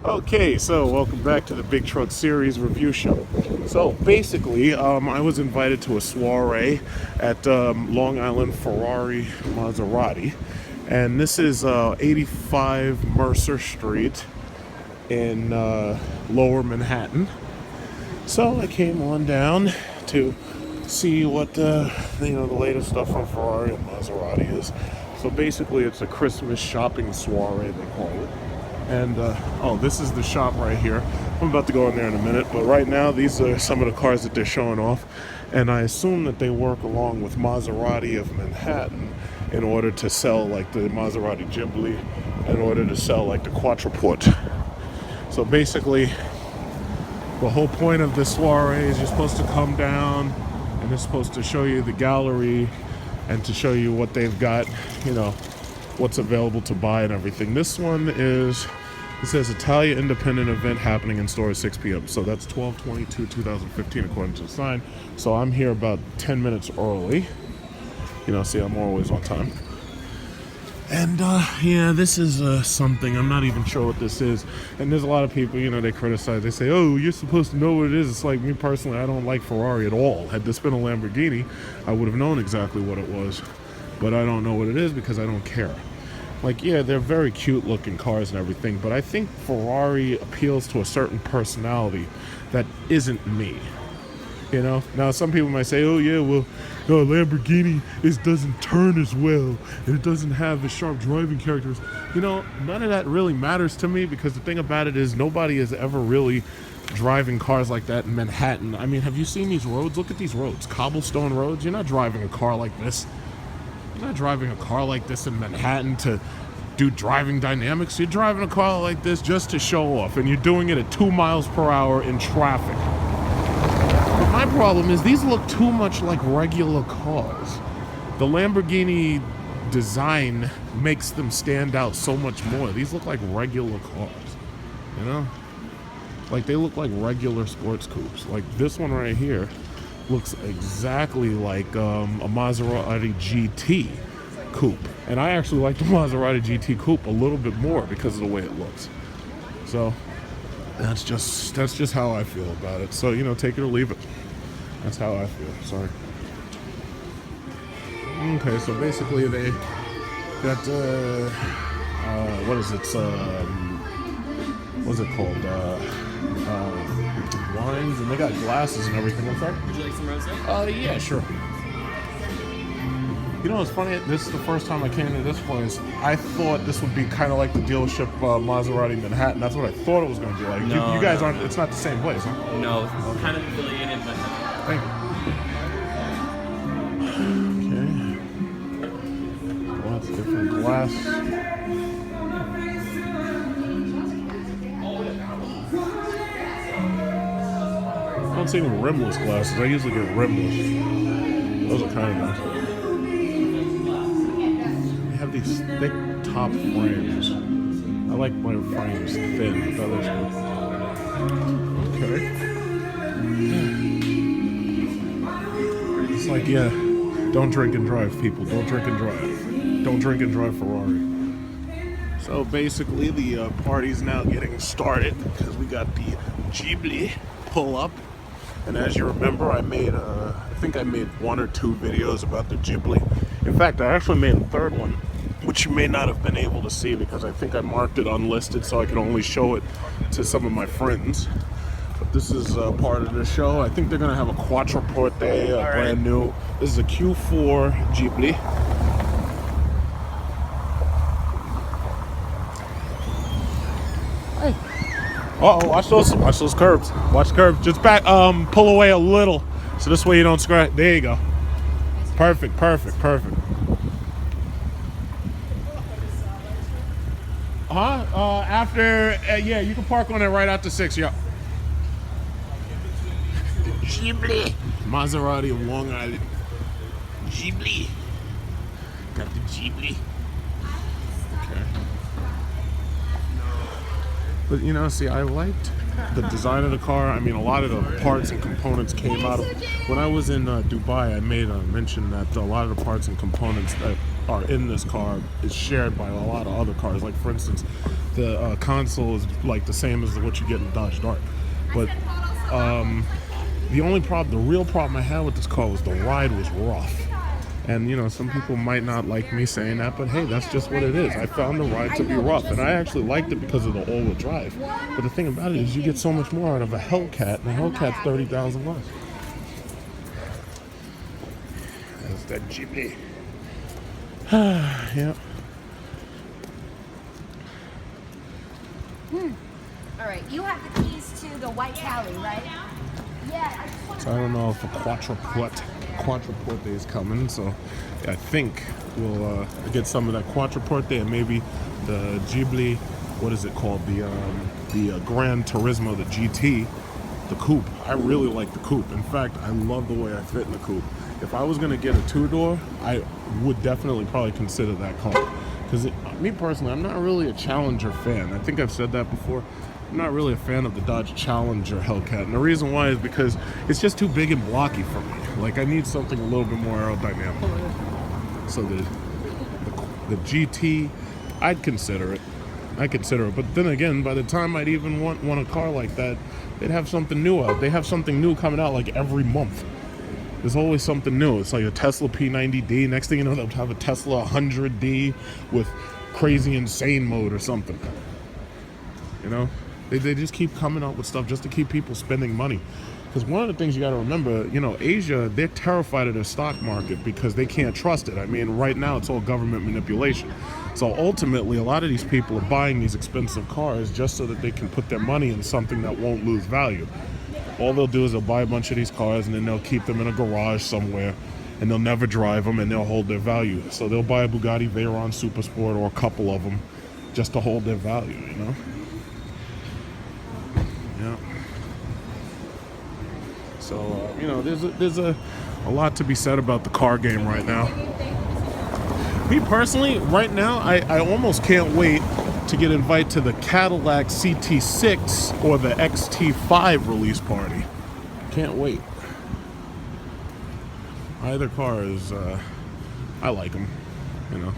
Okay, so welcome back to the Big Truck Series review show. So basically, I was invited to a soiree at Long Island Ferrari Maserati, and this is 85 Mercer Street in Lower Manhattan. So I came on down to see what the latest stuff from Ferrari and Maserati is. So basically, it's a Christmas shopping soiree, they call it. And oh, this is the shop right here. I'm about to go in there in a minute, but right now these are some of the cars that they're showing off, and I assume that they work along with Maserati of Manhattan in order to sell like the Maserati Ghibli, in order to sell like the Quattroporte. So basically, the whole point of this soiree is you're supposed to come down, and it's supposed to show you the gallery and to show you what they've got, what's available to buy and everything. This one is, it says Italia independent event happening in store at 6 p.m. So that's 12/22/2015 according to the sign. So I'm here about 10 minutes early. See, I'm always on time. And yeah, this is something, I'm not even sure what this is. And there's a lot of people, they criticize, they say, oh, you're supposed to know what it is. It's like, me personally, I don't like Ferrari at all. Had this been a Lamborghini, I would have known exactly what it was. But I don't know what it is because I don't care. Like, yeah, they're very cute looking cars and everything, but I think Ferrari appeals to a certain personality that isn't me. Now some people might say, oh yeah, well, no, Lamborghini doesn't turn as well, and it doesn't have the sharp driving characters. None of that really matters to me, because the thing about it is nobody is ever really driving cars like that in Manhattan. I mean, have you seen these roads? Look at these roads, cobblestone roads. You're not driving a car like this. You're not driving a car like this in Manhattan to do driving dynamics. You're driving a car like this just to show off, and you're doing it at 2 miles per hour in traffic. But my problem is these look too much like regular cars. The Lamborghini design makes them stand out so much more. These look like regular cars, Like, they look like regular sports coupes. Like this one right here looks exactly like a Maserati GT coupe. And I actually like the Maserati GT coupe a little bit more because of the way it looks. So that's just how I feel about it. So, take it or leave it. That's how I feel. Sorry. Okay, so basically they got what is it? What's it called? Wines, and they got glasses and everything. What's that? Would you like some rosé? Yeah, sure. It's funny, this is the first time I came to this place. I thought this would be kind of like the dealership Maserati Manhattan. That's what I thought it was going to be like. No, you guys aren't, it's not the same place, huh? No, it's kind of affiliated, but no. Thank you. Okay. Lots of different glass. I don't see any rimless glasses. I usually get rimless. Those are kind of nice. They have these thick top frames. I like my frames thin, but that looks good. Okay. It's like, yeah, don't drink and drive, people. Don't drink and drive. Don't drink and drive Ferrari. So basically, the party's now getting started because we got the Ghibli pull up. And as you remember, I think I made 1 or 2 videos about the Ghibli. In fact, I actually made a third one, which you may not have been able to see because I think I marked it unlisted so I could only show it to some of my friends. But this is part of the show. I think they're going to have a Quattroporte, brand new. This is a Q4 Ghibli. Hey. Uh-oh, watch those curbs. Watch the curbs. Just back, pull away a little. So this way you don't scratch. There you go. Perfect. After, yeah, you can park on it right after 6, yeah. Ghibli. Maserati of Long Island. Ghibli. Got the Ghibli. Okay. But see, I liked the design of the car. I mean, a lot of the parts and components came out of. When I was in Dubai, I made a mention that a lot of the parts and components that are in this car is shared by a lot of other cars. Like, for instance, the console is like the same as what you get in Dodge Dart. But the real problem I had with this car was the ride was rough. And you know, some people might not like me saying that, but hey, that's just what it is. I found the ride to be rough, and I actually liked it because of the all-wheel drive. But the thing about it is, you get so much more out of a Hellcat, and a Hellcat's $30,000. That's that Ghibli. Yep. All right, you have the keys to the white Cali, right? Yeah. So I don't know if a Quattroporte is coming, so I think we'll get some of that Quattroporte and maybe the Ghibli, what is it called? The Gran Turismo, the GT, the coupe. I really like the coupe. In fact, I love the way I fit in the coupe. If I was gonna get a two-door, I would definitely probably consider that car. Because me personally, I'm not really a Challenger fan. I think I've said that before. I'm not really a fan of the Dodge Challenger Hellcat, and the reason why is because it's just too big and blocky for me. Like, I need something a little bit more aerodynamic. So the GT, I'd consider it. But then again, by the time I'd even want a car like that, they'd have something new out. They have something new coming out like every month. There's always something new. It's like a Tesla P90D. Next thing you know, they'll have a Tesla 100D with crazy insane mode or something. You know? They just keep coming up with stuff just to keep people spending money. Because one of the things you got to remember, you know, Asia, they're terrified of their stock market because they can't trust it. I mean, right now it's all government manipulation. So ultimately, a lot of these people are buying these expensive cars just so that they can put their money in something that won't lose value. All they'll do is they'll buy a bunch of these cars and then they'll keep them in a garage somewhere and they'll never drive them and they'll hold their value. So they'll buy a Bugatti Veyron Supersport or a couple of them just to hold their value, you know? Yeah. So, you know, there's a lot to be said about the car game right now. Me personally, right now, I almost can't wait to get invited to the Cadillac CT6 or the XT5 release party. Can't wait. Either car is, I like them, you know.